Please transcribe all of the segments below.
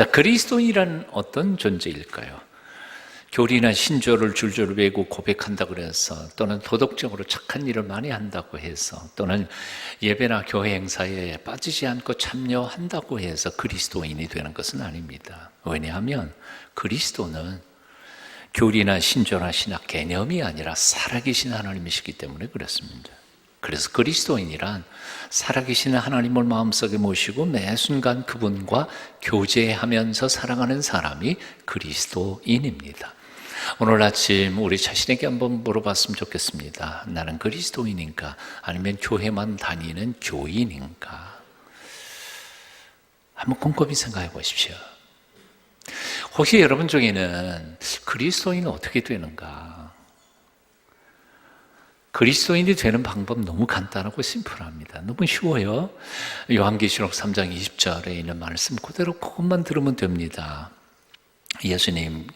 자, 그리스도인이란 어떤 존재일까요? 교리나 신조를 줄줄 외우고 고백한다고 해서, 또는 도덕적으로 착한 일을 많이 한다고 해서, 또는 예배나 교회 행사에 빠지지 않고 참여한다고 해서 그리스도인이 되는 것은 아닙니다. 왜냐하면 그리스도는 교리나 신조나 신학 개념이 아니라 살아계신 하나님이시기 때문에 그렇습니다. 그래서 그리스도인이란 살아계신 하나님을 마음속에 모시고 매 순간 그분과 교제하면서 살아가는 사람이 그리스도인입니다. 오늘 아침 우리 자신에게 한번 물어봤으면 좋겠습니다. 나는 그리스도인인가? 아니면 교회만 다니는 교인인가? 한번 곰곰이 생각해 보십시오. 혹시 여러분 중에는 그리스도인은 어떻게 되는가? 그리스도인이 되는 방법 너무 간단하고 심플합니다. 너무 쉬워요. 요한계시록 3장 20절에 있는 말씀 그대로 그것만 들으면 됩니다. 예수님,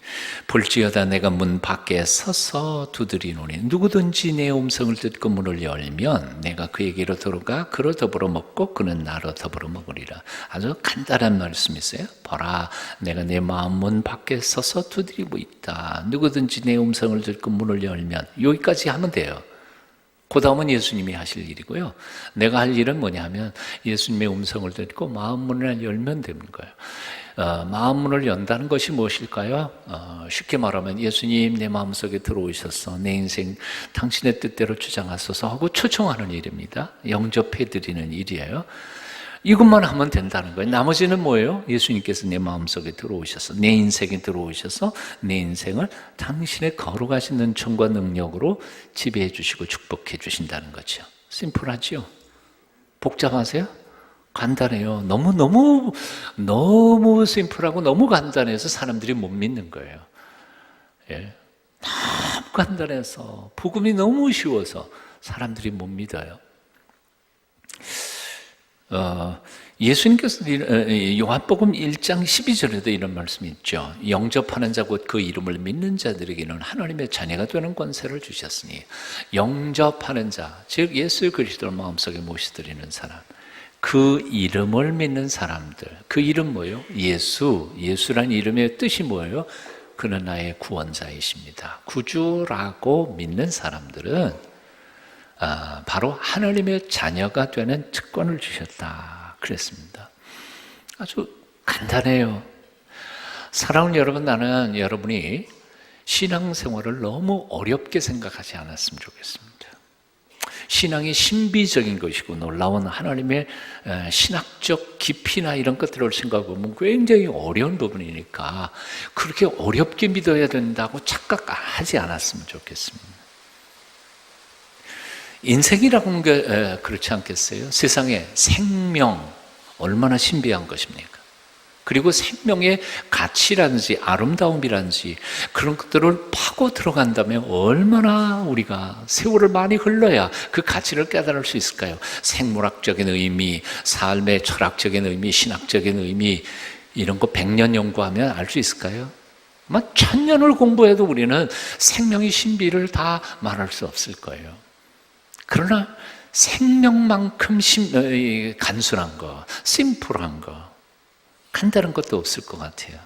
볼지어다 내가 문 밖에 서서 두드리노니 누구든지 내 음성을 듣고 문을 열면 내가 그에게로 들어가 그로 더불어 먹고 그는 나로 더불어 먹으리라. 아주 간단한 말씀이세요. 보라, 내가 내 마음 문 밖에 서서 두드리고 있다. 누구든지 내 음성을 듣고 문을 열면, 여기까지 하면 돼요. 그 다음은 예수님이 하실 일이고요. 내가 할 일은 뭐냐 하면 예수님의 음성을 듣고 마음 문을 열면 되는 거예요. 마음 문을 연다는 것이 무엇일까요? 쉽게 말하면 예수님 내 마음속에 들어오셔서 내 인생 당신의 뜻대로 주장하소서 하고 초청하는 일입니다. 영접해드리는 일이에요. 이것만 하면 된다는 거예요. 나머지는 뭐예요? 예수님께서 내 마음속에 들어오셔서 내 인생에 들어오셔서 내 인생을 당신의 거룩하신 은총과 능력으로 지배해 주시고 축복해 주신다는 거죠. 심플하죠? 복잡하세요? 간단해요. 너무 심플하고 너무 간단해서 사람들이 못 믿는 거예요. 예. 너무 간단해서, 복음이 너무 쉬워서 사람들이 못 믿어요. 예수님께서 요한복음 1장 12절에도 이런 말씀이 있죠. 영접하는 자 곧 그 이름을 믿는 자들에게는 하나님의 자녀가 되는 권세를 주셨으니, 영접하는 자, 즉 예수 그리스도를 마음속에 모시드리는 사람, 그 이름을 믿는 사람들, 그 이름 뭐예요? 예수란 이름의 뜻이 뭐예요? 그는 나의 구원자이십니다. 구주라고 믿는 사람들은 바로 하나님의 자녀가 되는 특권을 주셨다 그랬습니다. 아주 간단해요. 사랑하는 여러분, 나는 여러분이 신앙생활을 너무 어렵게 생각하지 않았으면 좋겠습니다. 신앙이 신비적인 것이고 놀라운 하나님의 신학적 깊이나 이런 것들을 생각해보면 굉장히 어려운 부분이니까 그렇게 어렵게 믿어야 된다고 착각하지 않았으면 좋겠습니다. 인생이라는 게 그렇지 않겠어요? 세상에 생명, 얼마나 신비한 것입니까? 그리고 생명의 가치라든지 아름다움이라든지 그런 것들을 파고 들어간다면 얼마나 우리가 세월을 많이 흘러야 그 가치를 깨달을 수 있을까요? 생물학적인 의미, 삶의 철학적인 의미, 신학적인 의미, 이런 거 100년 연구하면 알 수 있을까요? 아마 1000년을 공부해도 우리는 생명의 신비를 다 말할 수 없을 거예요. 그러나 생명만큼 간순한 거, 심플한 거, 간단한 것도 없을 것 같아요.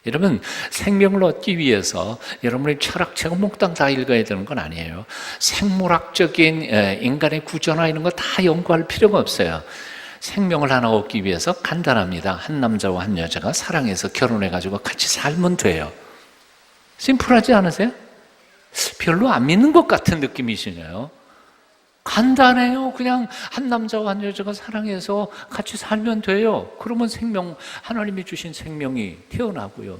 여러분, 생명을 얻기 위해서 여러분이 철학책을 몽땅 다 읽어야 되는 건 아니에요. 생물학적인 인간의 구조나 이런 거 다 연구할 필요가 없어요. 생명을 하나 얻기 위해서 간단합니다. 한 남자와 한 여자가 사랑해서 결혼해가지고 같이 살면 돼요. 심플하지 않으세요? 별로 안 믿는 것 같은 느낌이시네요. 간단해요. 그냥 한 남자와 한 여자가 사랑해서 같이 살면 돼요. 그러면 생명, 하나님이 주신 생명이 태어나고요.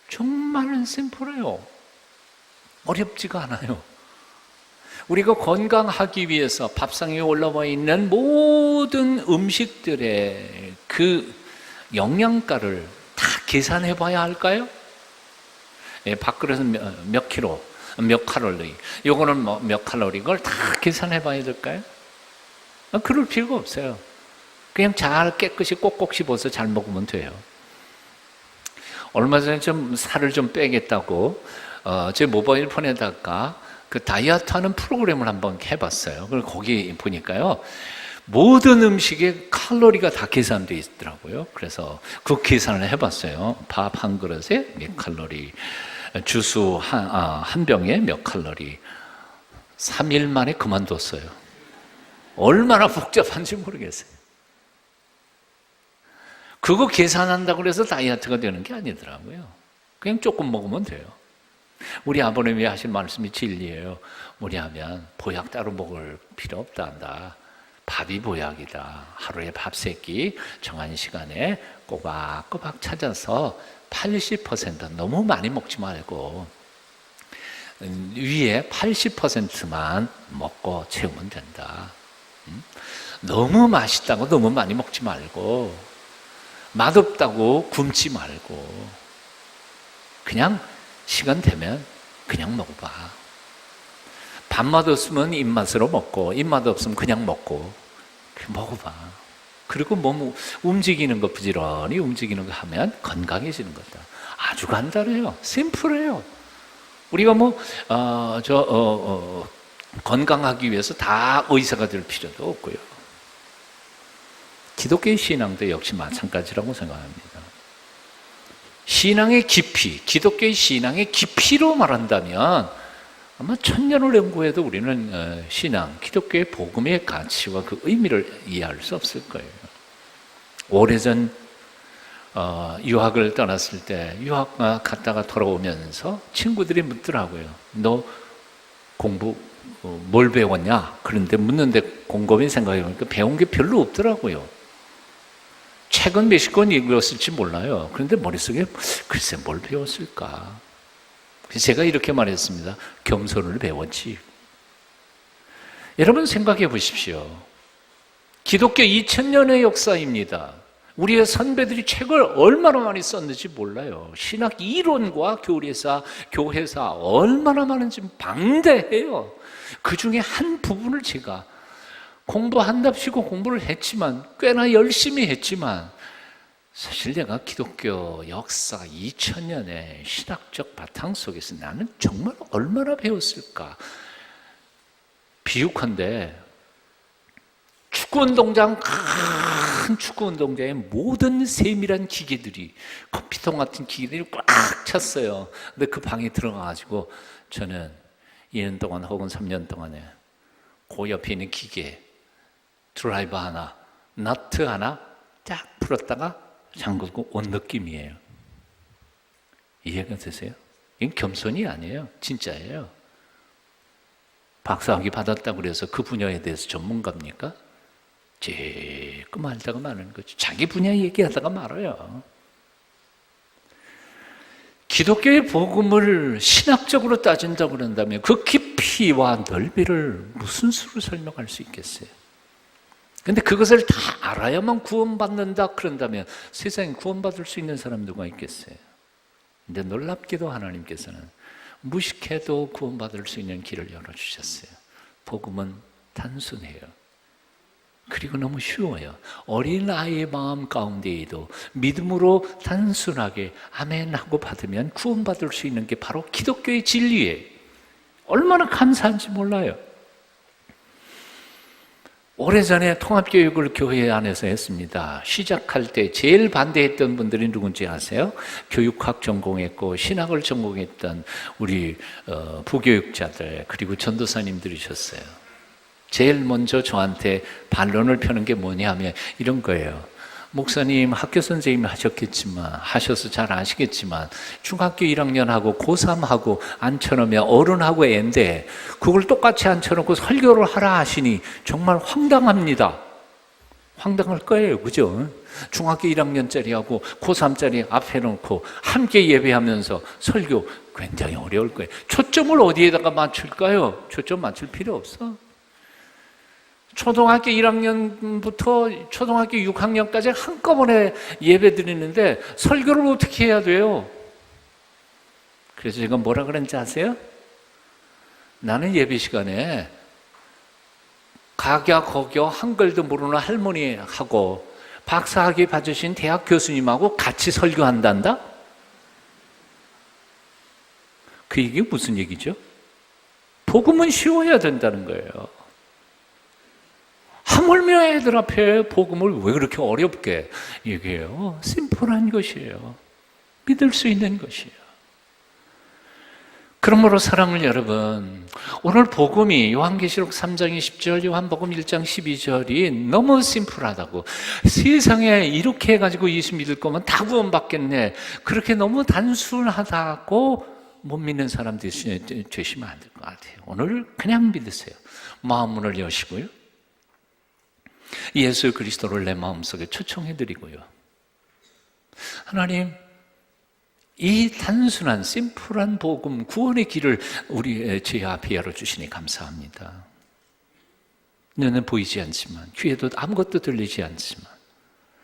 정말 심플해요. 어렵지가 않아요. 우리가 건강하기 위해서 밥상에 올라와 있는 모든 음식들의 그 영양가를 다 계산해 봐야 할까요? 밥그릇은 몇 킬로, 몇 칼로리, 요거는 뭐 몇 칼로리, 그걸 다 계산해 봐야 될까요? 그럴 필요가 없어요. 그냥 잘 깨끗이 꼭꼭 씹어서 잘 먹으면 돼요. 얼마 전에 좀 살을 좀 빼겠다고 제 모바일 폰에다가 그 다이어트 하는 프로그램을 한번 해봤어요. 그리고 거기 보니까요, 모든 음식에 칼로리가 다 계산되어 있더라고요. 그래서 그 계산을 해봤어요. 밥 한 그릇에 몇 칼로리, 주스 한 병에 몇 칼로리. 3일 만에 그만뒀어요. 얼마나 복잡한지 모르겠어요. 그거 계산한다고 해서 다이어트가 되는 게 아니더라고요. 그냥 조금 먹으면 돼요. 우리 아버님이 하신 말씀이 진리예요. 무리하면 보약 따로 먹을 필요 없다 한다. 밥이 보약이다. 하루에 밥 3끼 정한 시간에 꼬박꼬박 찾아서 80% 너무 많이 먹지 말고 위에 80%만 먹고 채우면 된다. 너무 맛있다고 너무 많이 먹지 말고 맛없다고 굶지 말고 그냥 시간 되면 그냥 먹어봐. 밥맛 없으면 입맛으로 먹고 입맛 없으면 그냥 먹고 먹어봐. 그리고 몸 움직이는 거 부지런히 움직이는 거 하면 건강해지는 거다. 아주 간단해요. 심플해요. 우리가 건강하기 위해서 다 의사가 될 필요도 없고요. 기독교의 신앙도 역시 마찬가지라고 생각합니다. 신앙의 깊이, 기독교의 신앙의 깊이로 말한다면 아마 천년을 연구해도 우리는 신앙, 기독교의 복음의 가치와 그 의미를 이해할 수 없을 거예요. 오래전 유학을 떠났을 때 유학 갔다가 돌아오면서 친구들이 묻더라고요. 너 공부 뭘 배웠냐? 그런데 묻는데 곰곰이 생각해보니까 배운 게 별로 없더라고요. 책은 몇십 권 읽었을지 몰라요. 그런데 머릿속에 글쎄 뭘 배웠을까? 제가 이렇게 말했습니다. 겸손을 배웠지. 여러분 생각해 보십시오. 기독교 2000년의 역사입니다. 우리의 선배들이 책을 얼마나 많이 썼는지 몰라요. 신학 이론과 교회사 얼마나 많은지 방대해요. 그 중에 한 부분을 제가 공부한답시고 공부를 했지만 꽤나 열심히 했지만 사실 내가 기독교 역사 2000년의 신학적 바탕 속에서 나는 정말 얼마나 배웠을까. 비유컨대 축구운동장, 큰 축구운동장에 모든 세밀한 기계들이 컴퓨터 같은 기계들이 꽉 찼어요. 근데 그 방에 들어가가지고 저는 2년 동안 혹은 3년 동안에 그 옆에 있는 기계 드라이버 하나, 너트 하나 쫙 풀었다가 잠그고 온 느낌이에요. 이해가 되세요? 이건 겸손이 아니에요. 진짜예요. 박사학위 받았다고 그래서 그 분야에 대해서 전문가입니까? 쬐끔 알다가 마는 거죠. 자기 분야 얘기하다가 말아요. 기독교의 복음을 신학적으로 따진다고 그런다면 그 깊이와 넓이를 무슨 수로 설명할 수 있겠어요? 근데 그것을 다 알아야만 구원받는다 그런다면 세상에 구원받을 수 있는 사람 누가 있겠어요? 근데 놀랍게도 하나님께서는 무식해도 구원받을 수 있는 길을 열어주셨어요. 복음은 단순해요. 그리고 너무 쉬워요. 어린아이의 마음 가운데에도 믿음으로 단순하게 아멘 하고 받으면 구원받을 수 있는 게 바로 기독교의 진리예요. 얼마나 감사한지 몰라요. 오래전에 통합교육을 교회 안에서 했습니다. 시작할 때 제일 반대했던 분들이 누군지 아세요? 교육학 전공했고 신학을 전공했던 우리 부교육자들 그리고 전도사님들이셨어요. 제일 먼저 저한테 반론을 펴는 게 뭐냐 하면 이런 거예요. 목사님 학교 선생님 하셔서 잘 아시겠지만 중학교 1학년하고 고3하고 앉혀놓으면 어른하고 애인데 그걸 똑같이 앉혀놓고 설교를 하라 하시니 정말 황당합니다. 황당할 거예요. 그죠? 중학교 1학년짜리하고 고3짜리 앞에 놓고 함께 예배하면서 설교 굉장히 어려울 거예요. 초점을 어디에다가 맞출까요? 초점 맞출 필요 없어. 초등학교 1학년부터 초등학교 6학년까지 한꺼번에 예배 드리는데 설교를 어떻게 해야 돼요? 그래서 제가 뭐라 그랬는지 아세요? 나는 예배 시간에 각야 거겨 한글도 모르는 할머니하고 박사학위 받으신 대학 교수님하고 같이 설교한단다? 그 얘기 무슨 얘기죠? 복음은 쉬워야 된다는 거예요. 하물며 애들 앞에 복음을 왜 그렇게 어렵게 얘기해요? 심플한 것이에요. 믿을 수 있는 것이에요. 그러므로 사랑하는 여러분, 오늘 복음이 요한계시록 3장 20절, 요한복음 1장 12절이 너무 심플하다고, 세상에 이렇게 해가지고 예수 믿을 거면 다 구원받겠네, 그렇게 너무 단순하다고 못 믿는 사람 되시면 안 될 것 같아요. 오늘 그냥 믿으세요. 마음 문을 여시고요, 예수 그리스도를 내 마음속에 초청해드리고요, 하나님, 이 단순한 심플한 복음, 구원의 길을 우리 제 앞에 열어주시니 감사합니다. 눈은 보이지 않지만, 귀에도 아무것도 들리지 않지만,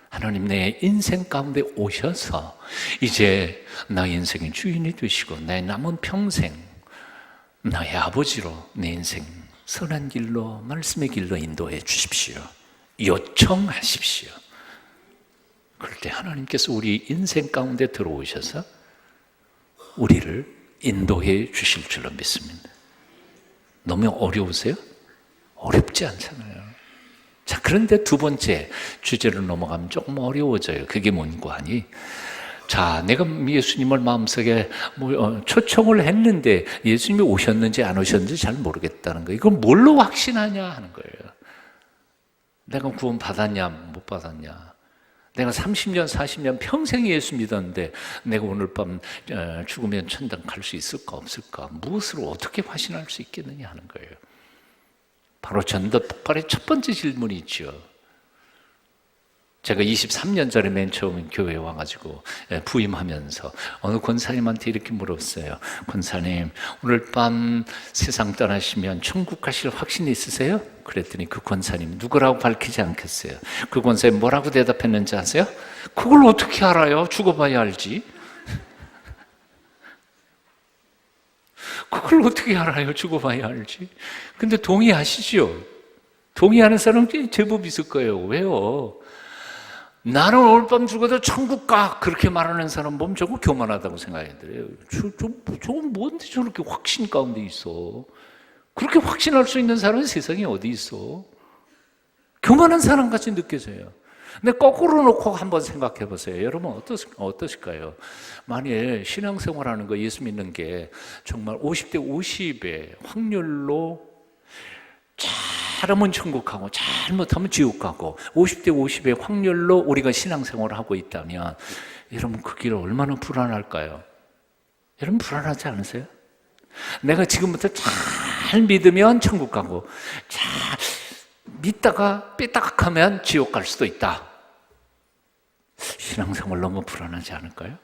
하나님 내 인생 가운데 오셔서 이제 나의 인생의 주인이 되시고 내 남은 평생 나의 아버지로 내 인생 선한 길로, 말씀의 길로 인도해 주십시오. 요청하십시오. 그럴 때 하나님께서 우리 인생 가운데 들어오셔서 우리를 인도해 주실 줄로 믿습니다. 너무 어려우세요? 어렵지 않잖아요. 자, 그런데 두 번째 주제로 넘어가면 조금 어려워져요. 그게 뭔고 하니, 자, 내가 예수님을 마음속에 초청을 했는데 예수님이 오셨는지 안 오셨는지 잘 모르겠다는 거예요. 이걸 뭘로 확신하냐 하는 거예요. 내가 구원 받았냐 못 받았냐, 내가 30년 40년 평생 예수 믿었는데 내가 오늘 밤 죽으면 천당 갈 수 있을까 없을까, 무엇으로 어떻게 확신할 수 있겠느냐 하는 거예요. 바로 전도 폭발의 첫 번째 질문이 있죠. 제가 23년 전에 맨 처음 교회에 와가지고 부임하면서 어느 권사님한테 이렇게 물었어요. 권사님, 오늘 밤 세상 떠나시면 천국 가실 확신이 있으세요? 그랬더니 그 권사님 누구라고 밝히지 않겠어요. 그 권사님 뭐라고 대답했는지 아세요? 그걸 어떻게 알아요? 죽어봐야 알지. 그걸 어떻게 알아요? 죽어봐야 알지. 근데 동의하시죠? 동의하는 사람 제법 있을 거예요. 왜요? 나는 오늘 밤 죽어도 천국 가, 그렇게 말하는 사람 보면 저거 교만하다고 생각해요. 저건 뭔데 저렇게 확신 가운데 있어? 그렇게 확신할 수 있는 사람은 세상에 어디 있어? 교만한 사람같이 느껴져요. 근데 거꾸로 놓고 한번 생각해 보세요. 여러분 어떠실까요? 만일 신앙생활하는 거, 예수 믿는 게 정말 50대 50의 확률로 잘하면 천국 가고 잘못하면 지옥 가고 50대 50의 확률로 우리가 신앙생활을 하고 있다면 여러분 그 길 얼마나 불안할까요? 여러분 불안하지 않으세요? 내가 지금부터 잘 믿으면 천국 가고 잘 믿다가 삐딱하면 지옥 갈 수도 있다. 신앙생활 너무 불안하지 않을까요?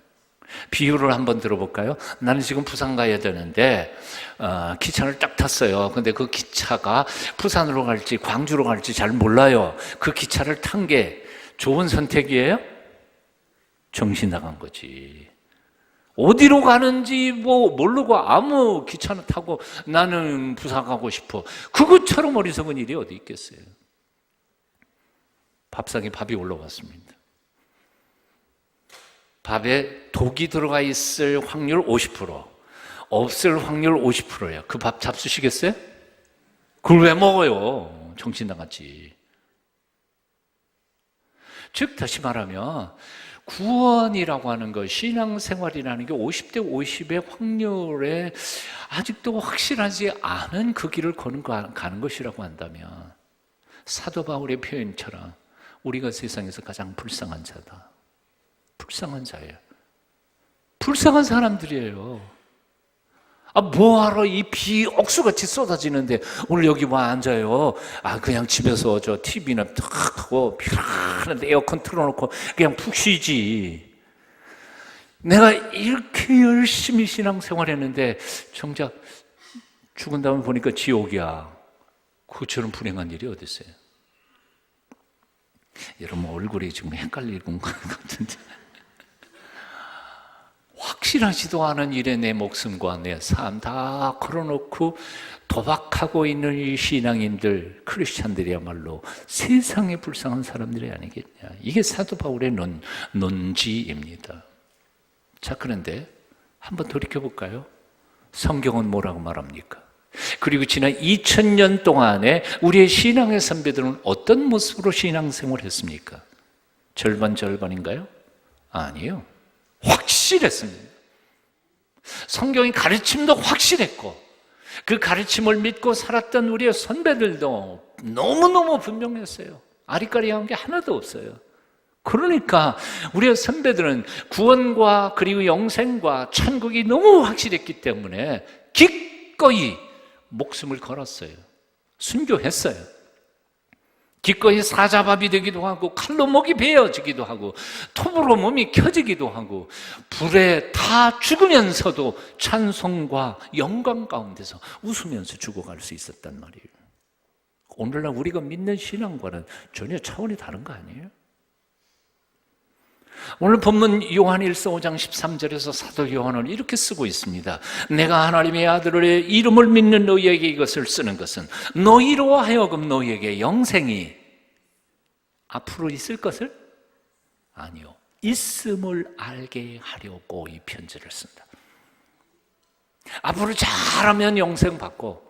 비유를 한번 들어볼까요? 나는 지금 부산 가야 되는데 기차를 딱 탔어요. 근데 그 기차가 부산으로 갈지 광주로 갈지 잘 몰라요. 그 기차를 탄 게 좋은 선택이에요? 정신 나간 거지. 어디로 가는지 모르고 아무 기차를 타고 나는 부산 가고 싶어, 그것처럼 어리석은 일이 어디 있겠어요. 밥상에 밥이 올라왔습니다. 밥에 독이 들어가 있을 확률 50%, 없을 확률 50%예요. 그 밥 잡수시겠어요? 그걸 왜 먹어요? 정신 나갔지. 즉 다시 말하면 구원이라고 하는 것, 신앙생활이라는 게 50대 50의 확률에 아직도 확실하지 않은 그 길을 가는 것이라고 한다면 사도 바울의 표현처럼 우리가 세상에서 가장 불쌍한 자다. 불쌍한 자예요. 불쌍한 사람들이에요. 뭐하러 이 비 억수같이 쏟아지는데 오늘 여기 와 앉아요. 그냥 집에서 저 TV나 탁 하고 피라한데 에어컨 틀어놓고 그냥 푹 쉬지. 내가 이렇게 열심히 신앙생활했는데 정작 죽은 다음에 보니까 지옥이야. 그처럼 불행한 일이 어디 있어요? 여러분 얼굴이 지금 헷갈리는 것 같은데, 확실하지도 않은 일에 내 목숨과 내 삶 다 걸어놓고 도박하고 있는 이 신앙인들, 크리스찬들이야말로 세상에 불쌍한 사람들이 아니겠냐. 이게 사도 바울의 논지입니다. 자, 그런데 한번 돌이켜볼까요? 성경은 뭐라고 말합니까? 그리고 지난 2000년 동안에 우리의 신앙의 선배들은 어떤 모습으로 신앙생활을 했습니까? 절반인가요? 아니요. 확실했습니다. 성경의 가르침도 확실했고 그 가르침을 믿고 살았던 우리의 선배들도 너무너무 분명했어요. 아리까리한 게 하나도 없어요. 그러니까 우리의 선배들은 구원과 그리고 영생과 천국이 너무 확실했기 때문에 기꺼이 목숨을 걸었어요. 순교했어요. 기꺼이 사자밥이 되기도 하고 칼로 목이 베어지기도 하고 톱으로 몸이 켜지기도 하고 불에 다 죽으면서도 찬송과 영광 가운데서 웃으면서 죽어갈 수 있었단 말이에요. 오늘날 우리가 믿는 신앙과는 전혀 차원이 다른 거 아니에요? 오늘 본문 요한일서 5장 13절에서 사도 요한은 이렇게 쓰고 있습니다. 내가 하나님의 아들의 이름을 믿는 너희에게 이것을 쓰는 것은 너희로 하여금 너희에게 영생이 앞으로 있을 것을? 아니요, 있음을 알게 하려고 이 편지를 쓴다. 앞으로 잘하면 영생 받고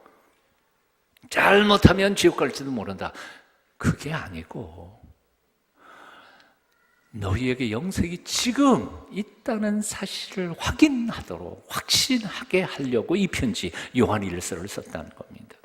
잘못하면 지옥 갈지도 모른다. 그게 아니고 너희에게 영생이 지금 있다는 사실을 확인하도록 확신하게 하려고 이 편지 요한일서를 썼다는 겁니다.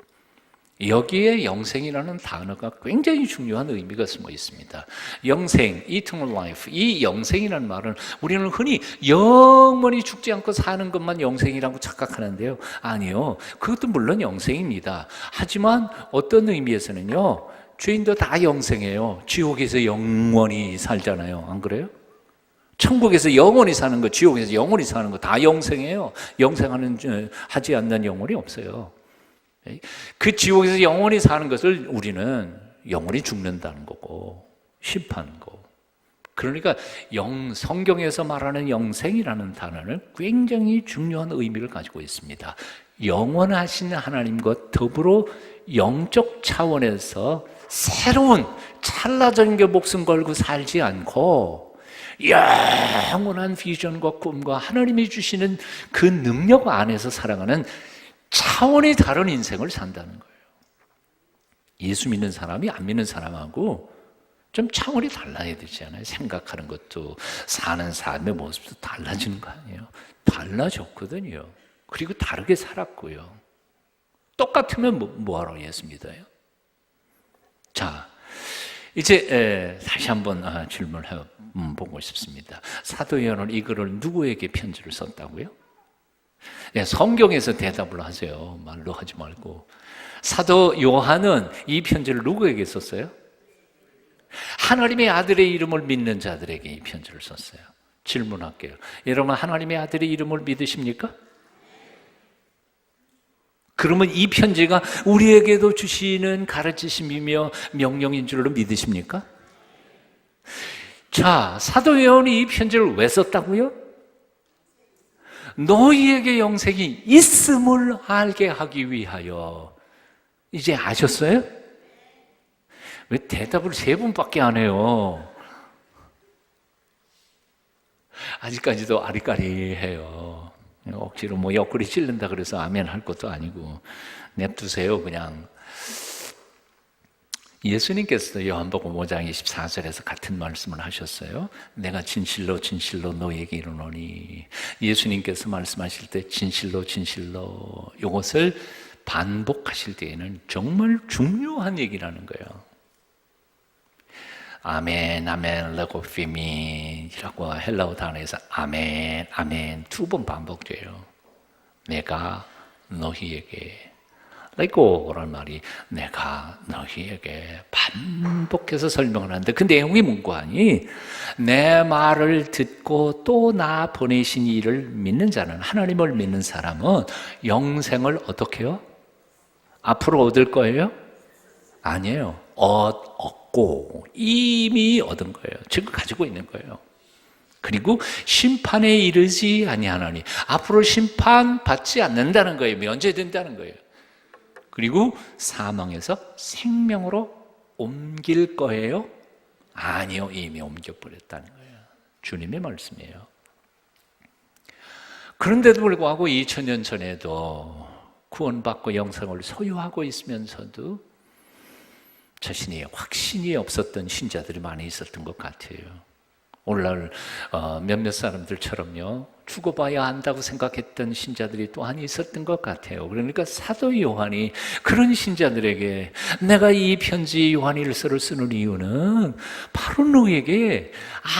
여기에 영생이라는 단어가 굉장히 중요한 의미가 숨어 있습니다. 영생, eternal life. 이 영생이라는 말은 우리는 흔히 영원히 죽지 않고 사는 것만 영생이라고 착각하는데요. 아니요, 그것도 물론 영생입니다. 하지만 어떤 의미에서는요, 죄인도 다 영생해요. 지옥에서 영원히 살잖아요. 안 그래요? 천국에서 영원히 사는 거, 지옥에서 영원히 사는 거 다 영생해요. 하지 않는 영혼이 없어요. 그 지옥에서 영원히 사는 것을 우리는 영원히 죽는다는 거고 심판고. 그러니까 성경에서 말하는 영생이라는 단어는 굉장히 중요한 의미를 가지고 있습니다. 영원하신 하나님과 더불어 영적 차원에서 새로운 찰나적인 목숨 걸고 살지 않고 영원한 비전과 꿈과 하나님이 주시는 그 능력 안에서 살아가는 차원이 다른 인생을 산다는 거예요. 예수 믿는 사람이 안 믿는 사람하고 좀 차원이 달라야 되지 않아요? 생각하는 것도 사는 삶의 모습도 달라지는 거 아니에요? 달라졌거든요. 그리고 다르게 살았고요. 똑같으면 뭐하러 예수 믿어요? 자, 이제 다시 한번 질문을 해보고 싶습니다. 사도 요한은 이 글을 누구에게 편지를 썼다고요? 성경에서 대답을 하세요. 말로 하지 말고. 사도 요한은 이 편지를 누구에게 썼어요? 하나님의 아들의 이름을 믿는 자들에게 이 편지를 썼어요. 질문할게요. 여러분, 하나님의 아들의 이름을 믿으십니까? 그러면 이 편지가 우리에게도 주시는 가르치심이며 명령인 줄로 믿으십니까? 자, 사도 요한이 이 편지를 왜 썼다고요? 너희에게 영생이 있음을 알게 하기 위하여. 이제 아셨어요? 왜 대답을 3번밖에 안 해요? 아직까지도 아리까리해요. 억지로 옆구리 찔른다 그래서 아멘 할 것도 아니고 냅두세요. 그냥. 예수님께서도 요한복음 5장 24절에서 같은 말씀을 하셨어요. 내가 진실로 진실로 너희에게 이르노니. 예수님께서 말씀하실 때 진실로 진실로 이것을 반복하실 때에는 정말 중요한 얘기라는 거예요. 아멘, 아멘, 레고피미라고 헬라어 단어에서 아멘, 아멘 2번 반복돼요. 내가 너희에게. 레고라는 말이 내가 너희에게 반복해서 설명을 하는데 그 내용이 뭔가니? 내 말을 듣고 또 나 보내신 이를 믿는 자는, 하나님을 믿는 사람은 영생을 어떻게 해요? 앞으로 얻을 거예요? 아니에요. 얻고 이미 얻은 거예요. 지금 가지고 있는 거예요. 그리고 심판에 이르지 아니하나니, 앞으로 심판받지 않는다는 거예요. 면제된다는 거예요. 그리고 사망에서 생명으로 옮길 거예요? 아니요, 이미 옮겨버렸다는 거예요. 주님의 말씀이에요. 그런데도 불구하고 2000년 전에도 구원받고 영생을 소유하고 있으면서도 자신의 확신이 없었던 신자들이 많이 있었던 것 같아요. 오늘날 몇몇 사람들처럼요, 죽어봐야 안다고 생각했던 신자들이 또한 있었던 것 같아요. 그러니까 사도 요한이 그런 신자들에게 내가 이 편지 요한일서를 쓰는 이유는 바로 너에게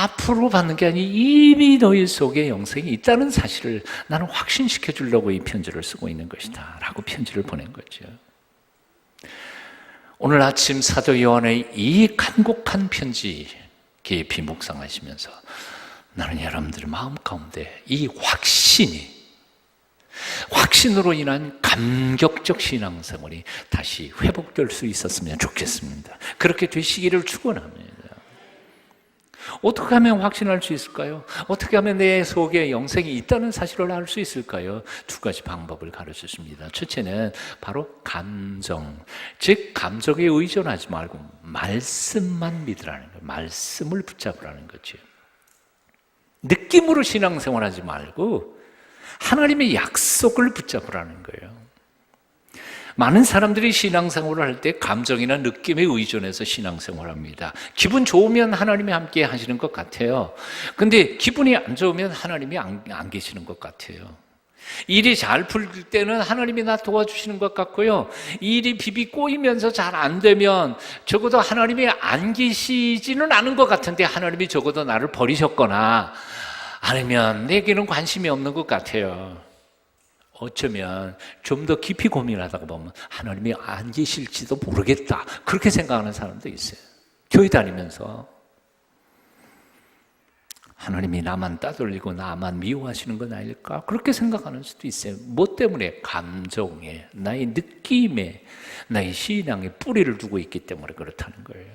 앞으로 받는 게 아니라 이미 너희 속에 영생이 있다는 사실을 나는 확신시켜 주려고 이 편지를 쓰고 있는 것이다 라고 편지를 보낸 거죠. 오늘 아침 사도 요한의 이 간곡한 편지 깊이 묵상하시면서 나는 여러분들의 마음 가운데 이 확신으로 인한 감격적 신앙생활이 다시 회복될 수 있었으면 좋겠습니다. 그렇게 되시기를 축원합니다. 어떻게 하면 확신할 수 있을까요? 어떻게 하면 내 속에 영생이 있다는 사실을 알 수 있을까요? 두 가지 방법을 가르쳐줍니다. 첫째는 바로 감정, 즉 감정에 의존하지 말고 말씀만 믿으라는 거예요. 말씀을 붙잡으라는 거죠. 느낌으로 신앙생활하지 말고 하나님의 약속을 붙잡으라는 거예요. 많은 사람들이 신앙생활을 할 때 감정이나 느낌에 의존해서 신앙생활을 합니다. 기분 좋으면 하나님이 함께 하시는 것 같아요. 근데 기분이 안 좋으면 하나님이 안 계시는 것 같아요. 일이 잘 풀릴 때는 하나님이 나 도와주시는 것 같고요. 일이 비비 꼬이면서 잘 안 되면 적어도 하나님이 안 계시지는 않은 것 같은데 하나님이 적어도 나를 버리셨거나 아니면 내게는 관심이 없는 것 같아요. 어쩌면 좀 더 깊이 고민하다가 보면 하나님이 안 계실지도 모르겠다 그렇게 생각하는 사람도 있어요. 교회 다니면서 하나님이 나만 따돌리고 나만 미워하시는 건 아닐까 그렇게 생각하는 수도 있어요. 뭐 때문에? 감정에, 나의 느낌에, 나의 신앙에 뿌리를 두고 있기 때문에 그렇다는 거예요.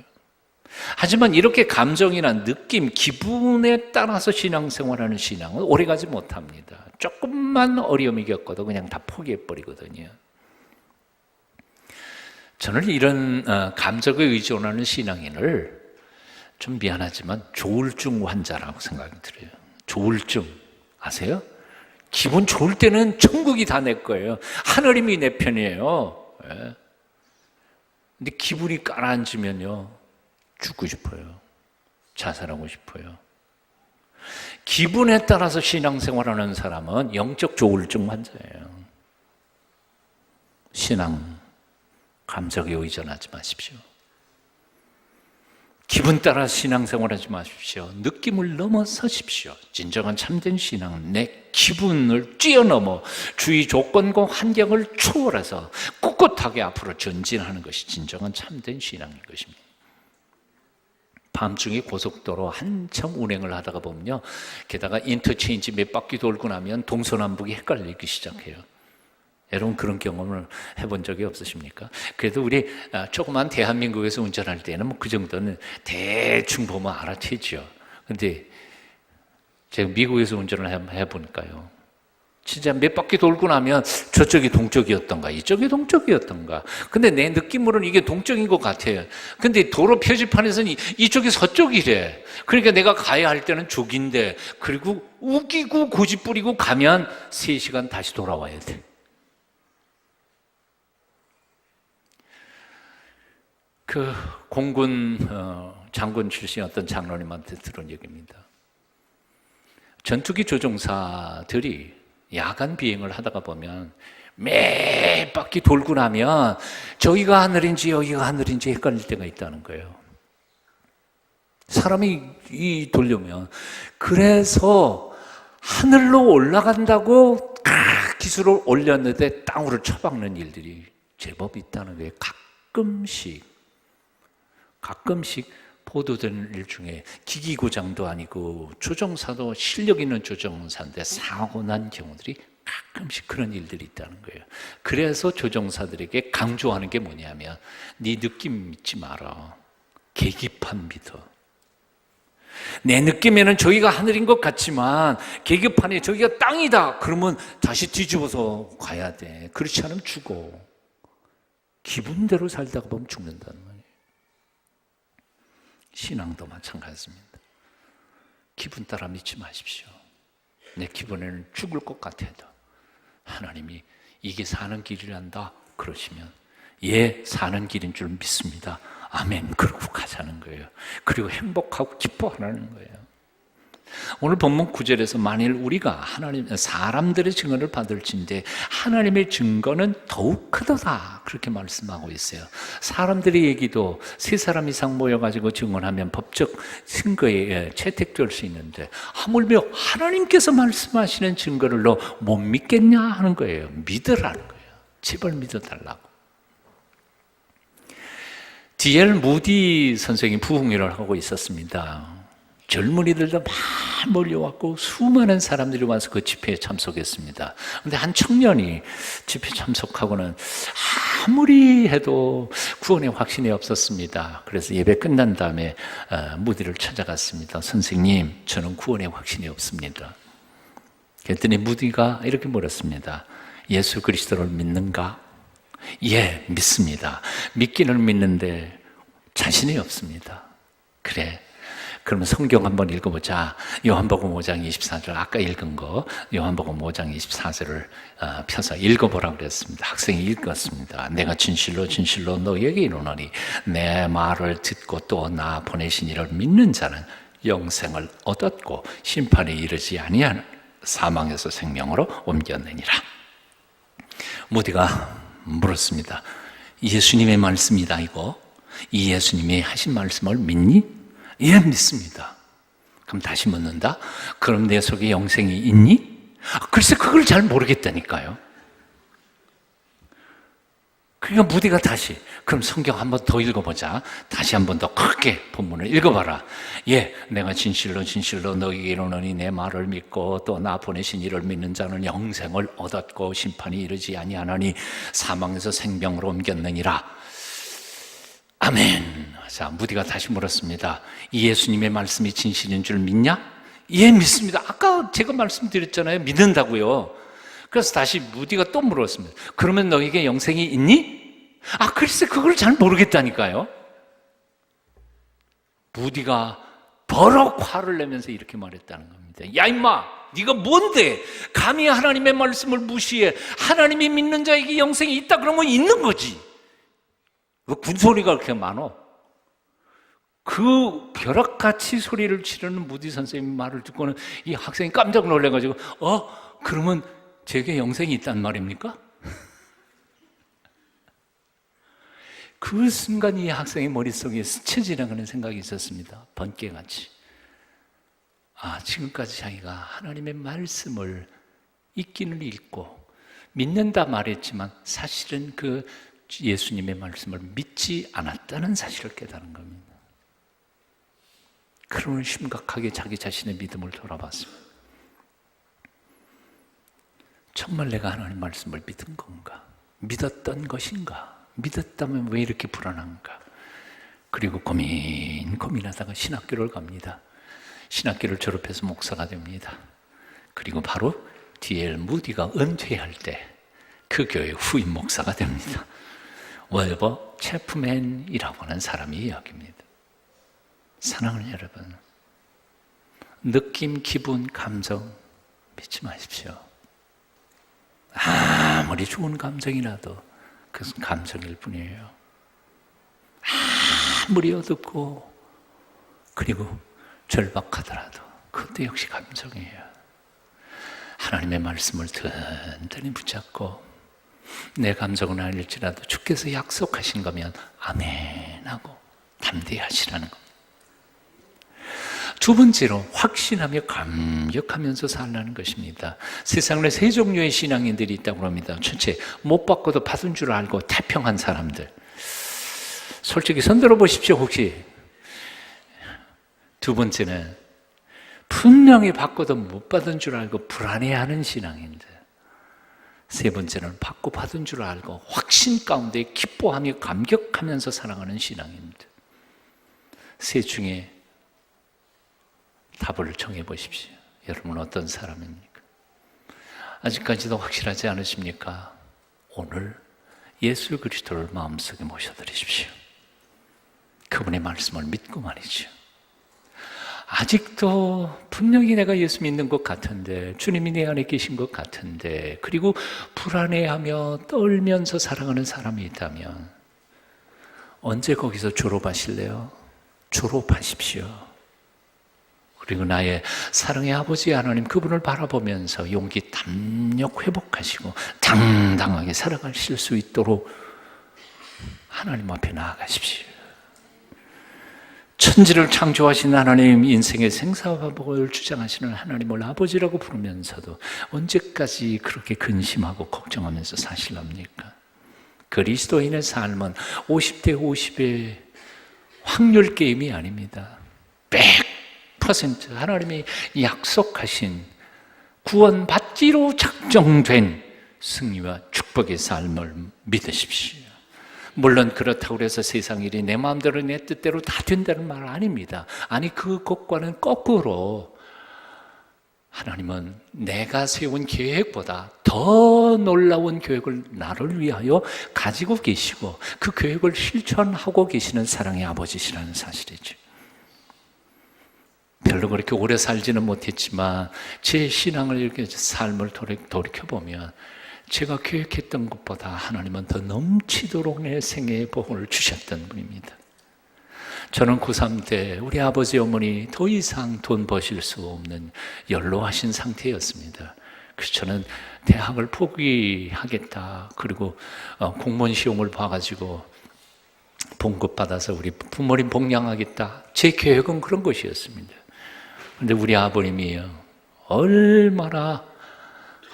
하지만 이렇게 감정이나 느낌, 기분에 따라서 신앙생활하는 신앙은 오래가지 못합니다. 조금만 어려움이 겪어도 그냥 다 포기해버리거든요. 저는 이런 감정에 의존하는 신앙인을 좀 미안하지만 조울증 환자라고 생각이 들어요. 조울증 아세요? 기분 좋을 때는 천국이 다 내 거예요. 하나님이 내 편이에요. 근데 기분이 가라앉으면요 죽고 싶어요. 자살하고 싶어요. 기분에 따라서 신앙생활하는 사람은 영적 조울증 환자예요. 신앙, 감정에 의존하지 마십시오. 기분 따라 신앙생활하지 마십시오. 느낌을 넘어서십시오. 진정한 참된 신앙은 내 기분을 뛰어넘어 주위 조건과 환경을 초월해서 꿋꿋하게 앞으로 전진하는 것이 진정한 참된 신앙인 것입니다. 밤중에 고속도로 한참 운행을 하다가 보면요, 게다가 인터체인지 몇 바퀴 돌고 나면 동서남북이 헷갈리기 시작해요. 여러분 그런 경험을 해본 적이 없으십니까? 그래도 우리 조그만 대한민국에서 운전할 때는 뭐 그 정도는 대충 보면 알아채죠. 근데 제가 미국에서 운전을 해보니까요, 진짜 몇 바퀴 돌고 나면 저쪽이 동쪽이었던가 이쪽이 동쪽이었던가, 근데 내 느낌으로는 이게 동쪽인 것 같아요. 근데 도로 표지판에서는 이쪽이 서쪽이래. 그러니까 내가 가야 할 때는 쪽인데, 그리고 우기고 고집 부리고 가면 3시간 다시 돌아와야 돼. 그 공군 장군 출신 어떤 장로님한테 들은 얘기입니다. 전투기 조종사들이 야간 비행을 하다가 보면 몇 바퀴 돌고 나면 저기가 하늘인지 여기가 하늘인지 헷갈릴 때가 있다는 거예요. 사람이 돌려면. 그래서 하늘로 올라간다고 기술을 올렸는데 땅으로 쳐박는 일들이 제법 있다는 거예요. 가끔씩 보도되는 일 중에 기기 고장도 아니고 조종사도 실력 있는 조종사인데 사고 난 경우들이 가끔씩 그런 일들이 있다는 거예요. 그래서 조종사들에게 강조하는 게 뭐냐면 네 느낌 믿지 마라. 계기판 믿어. 내 느낌에는 저기가 하늘인 것 같지만 계기판에 저기가 땅이다. 그러면 다시 뒤집어서 가야 돼. 그렇지 않으면 죽어. 기분대로 살다가 보면 죽는다는 거예요. 신앙도 마찬가지입니다. 기분 따라 믿지 마십시오. 내 기분에는 죽을 것 같아도 하나님이 이게 사는 길이란다 그러시면 예, 사는 길인 줄 믿습니다. 아멘. 그러고 가자는 거예요. 그리고 행복하고 기뻐하라는 거예요. 오늘 본문 9절에서 만일 우리가 사람들의 증언을 받을진대 하나님의 증거는 더욱 크도다 그렇게 말씀하고 있어요. 사람들의 얘기도 세 사람 이상 모여가지고 증언하면 법적 증거에 채택될 수 있는데 하물며 하나님께서 말씀하시는 증거를 너 못 믿겠냐 하는 거예요. 믿으라는 거예요. 제발 믿어달라고. D.L. 무디 선생이 부흥회를 하고 있었습니다. 젊은이들도 막 몰려왔고 수많은 사람들이 와서 그 집회에 참석했습니다. 그런데 한 청년이 집회 참석하고는 아무리 해도 구원의 확신이 없었습니다. 그래서 예배 끝난 다음에 무디를 찾아갔습니다. 선생님, 저는 구원의 확신이 없습니다. 그랬더니 무디가 이렇게 물었습니다. 예수 그리스도를 믿는가? 예, 믿습니다. 믿기는 믿는데 자신이 없습니다. 그래, 그러면 성경 한번 읽어보자. 요한복음 5장 24절 아까 읽은 거 요한복음 5장 24절을 펴서 읽어보라고 그랬습니다. 학생이 읽었습니다. 내가 진실로 진실로 너에게 이르노니 내 말을 듣고 또 나 보내신 이를 믿는 자는 영생을 얻었고 심판에 이르지 아니하는 사망에서 생명으로 옮겼느니라. 무디가 물었습니다. 예수님의 말씀이다 이거. 이 예수님이 하신 말씀을 믿니? 예, 믿습니다. 그럼 다시 묻는다. 그럼 내 속에 영생이 있니? 글쎄 그걸 잘 모르겠다니까요. 그러니까 무디가 다시 그럼 성경 한 번 더 읽어보자. 다시 한 번 더 크게 본문을 읽어봐라. 예, 내가 진실로 진실로 너희에게 이르노니 내 말을 믿고 또 나 보내신 이를 믿는 자는 영생을 얻었고 심판이 이르지 아니하나니 사망에서 생명으로 옮겼느니라. 아멘. 자, 무디가 다시 물었습니다. 이 예수님의 말씀이 진실인 줄 믿냐? 예, 믿습니다. 아까 제가 말씀드렸잖아요. 믿는다고요. 그래서 다시 무디가 또 물었습니다. 그러면 너에게 영생이 있니? 글쎄 그걸 잘 모르겠다니까요. 무디가 버럭 화를 내면서 이렇게 말했다는 겁니다. 야 임마, 네가 뭔데 감히 하나님의 말씀을 무시해. 하나님이 믿는 자에게 영생이 있다 그러면 있는 거지. 왜 군소리가 그렇게 많어? 그 벼락같이 소리를 치르는 무디 선생님 말을 듣고는 이 학생이 깜짝 놀라가지고 그러면 제게 영생이 있단 말입니까? 그 순간 이 학생의 머릿속에 스쳐 지나가는 생각이 있었습니다. 번개같이. 지금까지 자기가 하나님의 말씀을 읽기는 읽고 믿는다 말했지만 사실은 그 예수님의 말씀을 믿지 않았다는 사실을 깨달은 겁니다. 그러면 심각하게 자기 자신의 믿음을 돌아봤습니다. 정말 내가 하나님 말씀을 믿은 건가? 믿었던 것인가? 믿었다면 왜 이렇게 불안한가? 그리고 고민하다가 신학교를 갑니다. 신학교를 졸업해서 목사가 됩니다. 그리고 바로 D.L. 무디가 은퇴할 때 그 교회 후임 목사가 됩니다. 월버 체프맨이라고 하는 사람이 이야기입니다. 사랑하는 여러분, 느낌, 기분, 감정 믿지 마십시오. 아무리 좋은 감정이라도 그것은 감정일 뿐이에요. 아무리 어둡고 그리고 절박하더라도 그것도 역시 감정이에요. 하나님의 말씀을 든든히 붙잡고 내 감정은 아닐지라도 주께서 약속하신 거면 아멘 하고 담대히 하시라는 겁니다. 두 번째로 확신하며 감격하면서 살라는 것입니다. 세상에 세 종류의 신앙인들이 있다고 합니다. 첫째, 못 받고도 받은 줄 알고 태평한 사람들. 솔직히 손 들어보십시오. 혹시 두 번째는 분명히 받고도 못 받은 줄 알고 불안해하는 신앙인들. 세 번째는 받고 받은 줄 알고 확신 가운데 기뻐하며 감격하면서 살아가는 신앙인들. 세 중에 답을 정해 보십시오. 여러분 어떤 사람입니까? 아직까지도 확실하지 않으십니까? 오늘 예수 그리스도를 마음속에 모셔드리십시오. 그분의 말씀을 믿고 말이죠. 아직도 분명히 내가 예수 믿는 것 같은데, 주님이 내 안에 계신 것 같은데, 그리고 불안해하며 떨면서 살아가는 사람이 있다면 언제 거기서 졸업하실래요? 졸업하십시오. 그리고 나의 사랑의 아버지 하나님, 그분을 바라보면서 용기 담력 회복하시고 당당하게 살아가실 수 있도록 하나님 앞에 나아가십시오. 천지를 창조하신 하나님, 인생의 생사화복을 주장하시는 하나님을 아버지라고 부르면서도 언제까지 그렇게 근심하고 걱정하면서 사실랍니까? 그리스도인의 삶은 50대 50의 확률 게임이 아닙니다. 100% 하나님이 약속하신 구원받기로 작정된 승리와 축복의 삶을 믿으십시오. 물론 그렇다고 해서 세상 일이 내 마음대로 내 뜻대로 다 된다는 말 아닙니다. 아니, 그것과는 거꾸로 하나님은 내가 세운 계획보다 더 놀라운 계획을 나를 위하여 가지고 계시고 그 계획을 실천하고 계시는 사랑의 아버지시라는 사실이죠. 별로 그렇게 오래 살지는 못했지만 제 신앙을 이렇게 삶을 돌이켜보면 제가 계획했던 것보다 하나님은 더 넘치도록 내 생애의 복을 주셨던 분입니다. 저는 고3 때 우리 아버지 어머니 더 이상 돈 버실 수 없는 연로하신 상태였습니다. 그래서 저는 대학을 포기하겠다. 그리고 공무원 시험을 봐가지고 봉급받아서 우리 부모님 복양하겠다. 제 계획은 그런 것이었습니다. 근데 우리 아버님이 얼마나,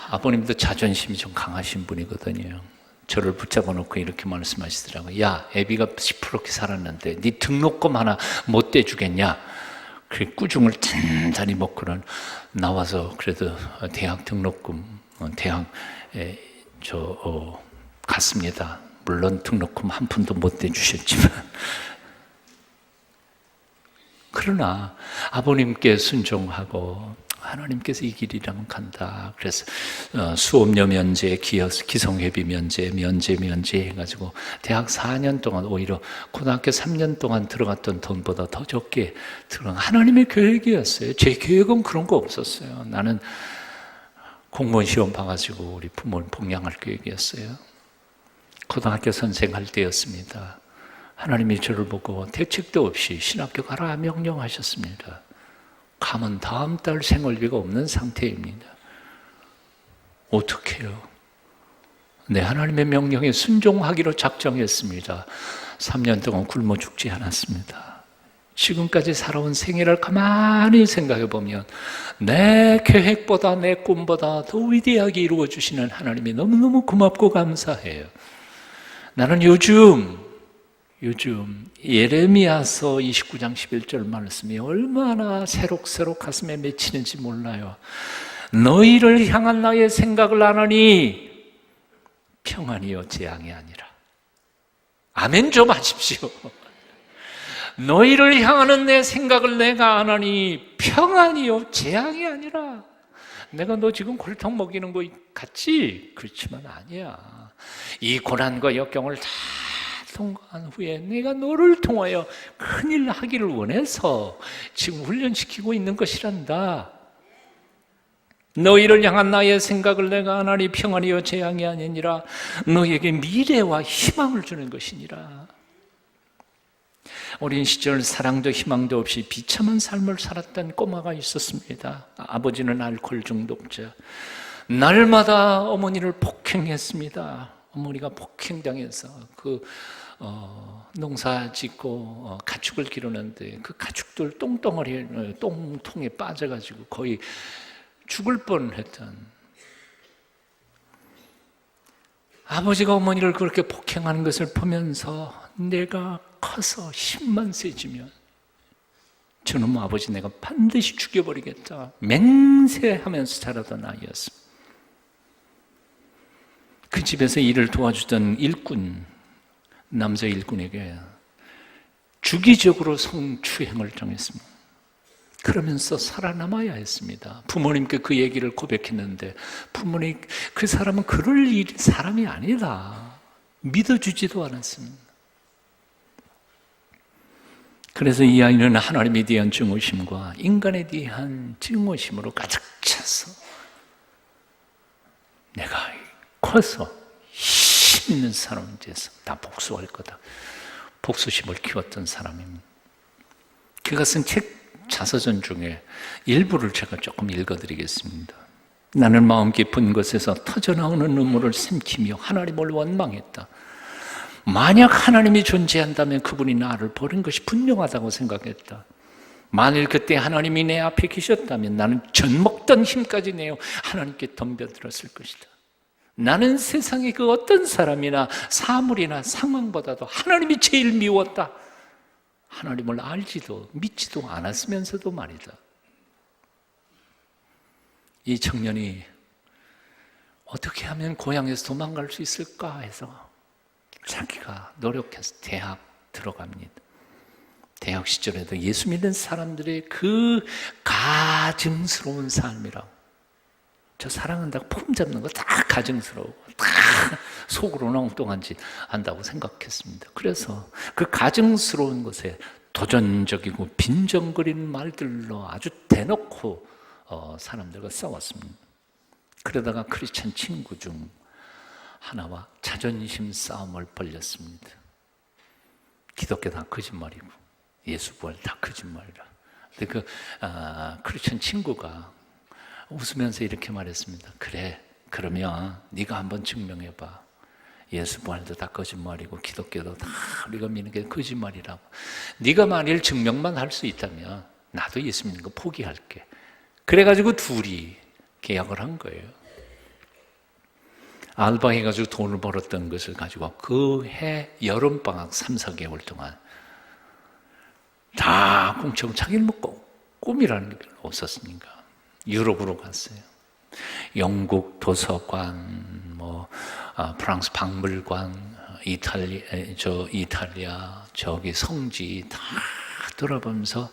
아버님도 자존심이 좀 강하신 분이거든요. 저를 붙잡아 놓고 이렇게 말씀하시더라고요. 야, 애비가 시퍼렇게 살았는데 네 등록금 하나 못 떼주겠냐? 그래 꾸중을 단단히 먹고는 나와서 그래도 대학 등록금, 대학에 갔습니다. 물론 등록금 한 푼도 못 떼주셨지만 그러나 아버님께 순종하고 하나님께서 이 길이라면 간다. 그래서 수업료 면제, 기성회비 면제 해가지고 대학 4년 동안 오히려 고등학교 3년 동안 들어갔던 돈보다 더 적게 들어간 하나님의 계획이었어요. 제 계획은 그런 거 없었어요. 나는 공무원 시험 봐가지고 우리 부모님 복양할 계획이었어요. 고등학교 선생할 때였습니다. 하나님이 저를 보고 대책도 없이 신학교 가라 명령하셨습니다. 가면 다음 달 생활비가 없는 상태입니다. 어떻게 해요? 네, 하나님의 명령에 순종하기로 작정했습니다. 3년 동안 굶어 죽지 않았습니다. 지금까지 살아온 생애를 가만히 생각해 보면 내 계획보다 내 꿈보다 더 위대하게 이루어 주시는 하나님이 너무너무 고맙고 감사해요. 나는 요즘 예레미야서 29장 11절 말씀이 얼마나 새록새록 가슴에 맺히는지 몰라요. 너희를 향한 나의 생각을 아노니 평안이요 재앙이 아니라. 아멘 좀 하십시오. 너희를 향하는 내 생각을 내가 아노니 평안이요 재앙이 아니라. 내가 너 지금 골탕 먹이는 거 같지? 그렇지만 아니야. 이 고난과 역경을 다 통과한 후에 내가 너를 통하여 큰일 하기를 원해서 지금 훈련시키고 있는 것이란다. 너희를 향한 나의 생각을 내가 아나니 평안이요 재앙이 아니니라. 너희에게 미래와 희망을 주는 것이니라. 어린 시절 사랑도 희망도 없이 비참한 삶을 살았던 꼬마가 있었습니다. 아버지는 알코올 중독자. 날마다 어머니를 폭행했습니다. 어머니가 폭행당해서 농사 짓고 가축을 기르는데 그 가축들 똥통에 빠져가지고 거의 죽을 뻔했던 아버지가 어머니를 그렇게 폭행하는 것을 보면서 내가 커서 힘만 세지면 저놈 아버지 내가 반드시 죽여버리겠다 맹세하면서 자라던 아이였습니다. 그 집에서 일을 도와주던 남자 일꾼에게 주기적으로 성추행을 당했습니다. 그러면서 살아남아야 했습니다. 부모님께 그 얘기를 고백했는데 부모님 그 사람은 그럴 사람이 아니다 믿어주지도 않았습니다. 그래서 이 아이는 하나님에 대한 증오심과 인간에 대한 증오심으로 가득 차서 내가 커서 힘 있는 사람에 대해서 다 복수할 거다. 복수심을 키웠던 사람입니다. 그가 쓴 책 자서전 중에 일부를 제가 조금 읽어드리겠습니다. 나는 마음 깊은 곳에서 터져나오는 눈물을 삼키며 하나님을 원망했다. 만약 하나님이 존재한다면 그분이 나를 버린 것이 분명하다고 생각했다. 만일 그때 하나님이 내 앞에 계셨다면 나는 젖먹던 힘까지 내어 하나님께 덤벼들었을 것이다. 나는 세상의 그 어떤 사람이나 사물이나 상황보다도 하나님이 제일 미웠다. 하나님을 알지도 믿지도 않았으면서도 말이다. 이 청년이 어떻게 하면 고향에서 도망갈 수 있을까 해서 자기가 노력해서 대학 들어갑니다. 대학 시절에도 예수 믿는 사람들의 그 가증스러운 삶이라고, 저 사랑한다고 폼 잡는 거 다 가증스러워, 다 속으로는 엉뚱한 짓 한다고 생각했습니다. 그래서 그 가증스러운 것에 도전적이고 빈정거리는 말들로 아주 대놓고 사람들과 싸웠습니다. 그러다가 크리스찬 친구 중 하나와 자존심 싸움을 벌였습니다. 기독교 다 거짓말이고 예수 부활 다 거짓말이라. 근데 그 크리스찬 친구가 웃으면서 이렇게 말했습니다. 그래, 그러면 네가 한번 증명해봐. 예수 부활도 다 거짓말이고 기독교도 다 우리가 믿는 게 거짓말이라고. 네가 만일 증명만 할 수 있다면 나도 예수 믿는 거 포기할게. 그래가지고 둘이 계약을 한 거예요. 알바해가지고 돈을 벌었던 것을 가지고 그 해 여름방학 3, 4개월 동안 다 공짜고, 자기는 뭐 꿈이라는 게 별로 없었으니까 유럽으로 갔어요. 영국 도서관, 프랑스 박물관, 이탈리아 저기 성지 다 돌아보면서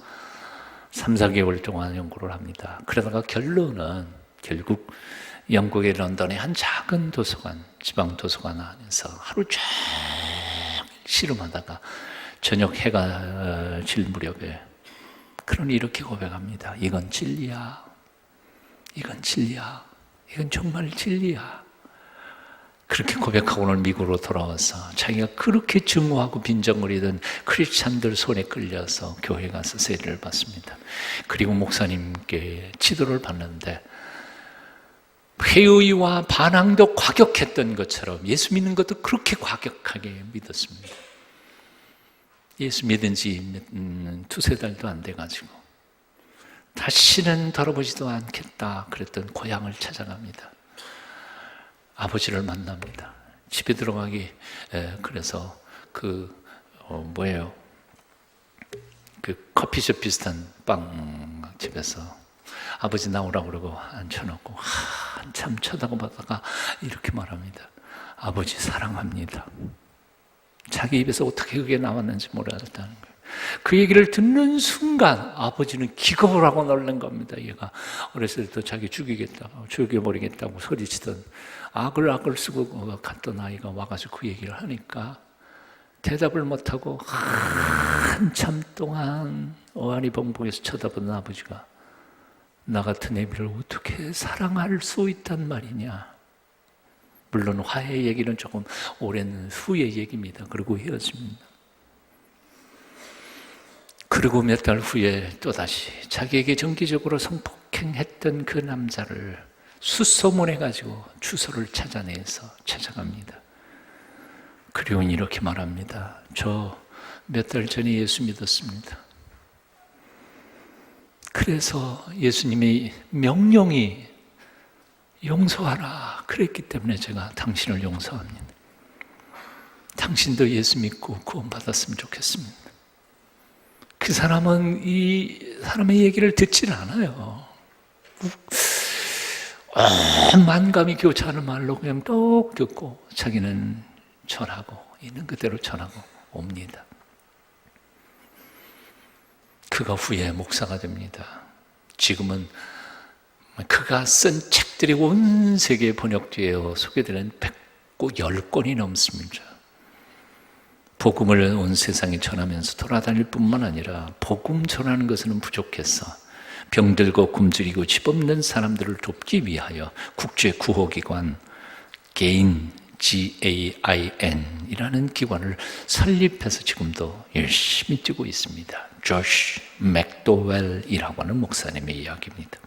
3, 4개월 동안 연구를 합니다. 그러다가 결론은 결국 영국의 런던의 한 작은 도서관, 지방 도서관 안에서 하루 종일 씨름하다가 저녁 해가 질 무렵에 그러니 이렇게 고백합니다. 이건 진리야. 이건 진리야. 이건 정말 진리야. 그렇게 고백하고는 미국으로 돌아와서 자기가 그렇게 증오하고 빈정거리던 크리스찬들 손에 끌려서 교회 가서 세례를 받습니다. 그리고 목사님께 지도를 받는데 회의와 반항도 과격했던 것처럼 예수 믿는 것도 그렇게 과격하게 믿었습니다. 예수 믿은 지 두세 달도 안 돼가지고 다시는 돌아보지도 않겠다 그랬던 고향을 찾아갑니다. 아버지를 만납니다. 집에 들어가기 그래서 그 커피숍 비슷한 빵집에서 아버지 나오라고 그러고 앉혀놓고 한참 쳐다보다가 이렇게 말합니다. 아버지 사랑합니다. 자기 입에서 어떻게 그게 나왔는지 모르겠다는 거예요. 그 얘기를 듣는 순간 아버지는 기겁을 하고 놀란 겁니다. 얘가 어렸을 때부터 자기 죽여버리겠다고 소리치던 악을 쓰고 갔던 아이가 와가지고 그 얘기를 하니까 대답을 못하고 한참 동안 어안이벙벙해서 쳐다보는 아버지가 나 같은 애비를 어떻게 사랑할 수 있단 말이냐. 물론 화해 얘기는 조금 오랜 후의 얘기입니다. 그리고 헤어집니다. 그리고 몇 달 후에 또다시 자기에게 정기적으로 성폭행했던 그 남자를 수소문해가지고 주소를 찾아내서 찾아갑니다. 그리고 이렇게 말합니다. 저 몇 달 전에 예수 믿었습니다. 그래서 예수님의 명령이 용서하라 그랬기 때문에 제가 당신을 용서합니다. 당신도 예수 믿고 구원받았으면 좋겠습니다. 그 사람은 이 사람의 얘기를 듣질 않아요. 만감이 교차하는 말로 그냥 똑 듣고 자기는 전하고 있는 그대로 전하고 옵니다. 그가 후에 목사가 됩니다. 지금은 그가 쓴 책들이 온 세계에 번역되어 소개되는 110권이 넘습니다. 복음을 온 세상에 전하면서 돌아다닐 뿐만 아니라 복음 전하는 것은 부족해서 병들고 굶주리고 집 없는 사람들을 돕기 위하여 국제 구호기관 GAIN, GAIN이라는 기관을 설립해서 지금도 열심히 뛰고 있습니다. 조시 맥도웰이라고 하는 목사님의 이야기입니다.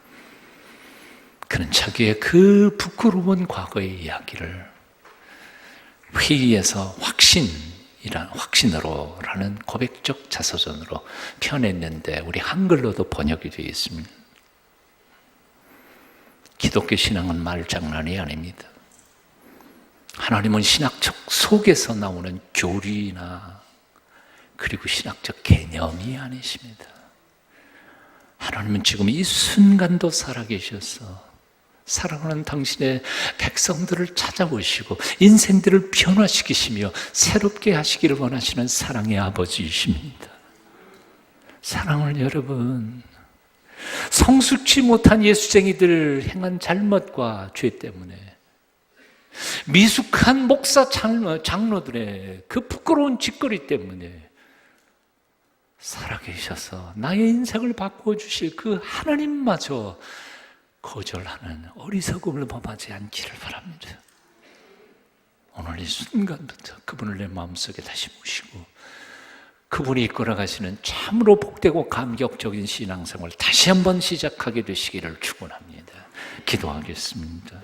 그는 자기의 그 부끄러운 과거의 이야기를 회의에서 확신으로라는 고백적 자서전으로 펴냈는데 우리 한글로도 번역이 되어 있습니다. 기독교 신앙은 말장난이 아닙니다. 하나님은 신학적 속에서 나오는 교리나 그리고 신학적 개념이 아니십니다. 하나님은 지금 이 순간도 살아계셔서 사랑하는 당신의 백성들을 찾아오시고 인생들을 변화시키시며 새롭게 하시기를 원하시는 사랑의 아버지이십니다. 사랑하는 여러분, 성숙치 못한 예수쟁이들 행한 잘못과 죄 때문에 미숙한 목사 장로들의 그 부끄러운 짓거리 때문에 살아계셔서 나의 인생을 바꾸어 주실 그 하나님마저 거절하는 어리석음을 범하지 않기를 바랍니다. 오늘 이 순간부터 그분을 내 마음속에 다시 모시고 그분이 이끌어 가시는 참으로 복되고 감격적인 신앙생활을 다시 한번 시작하게 되시기를 축원합니다. 기도하겠습니다.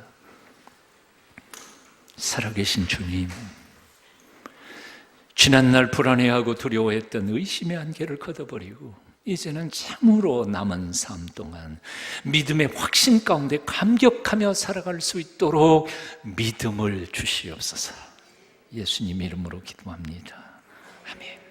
살아계신 주님, 지난날 불안해하고 두려워했던 의심의 안개를 걷어버리고 이제는 참으로 남은 삶 동안 믿음의 확신 가운데 감격하며 살아갈 수 있도록 믿음을 주시옵소서. 예수님 이름으로 기도합니다. 아멘.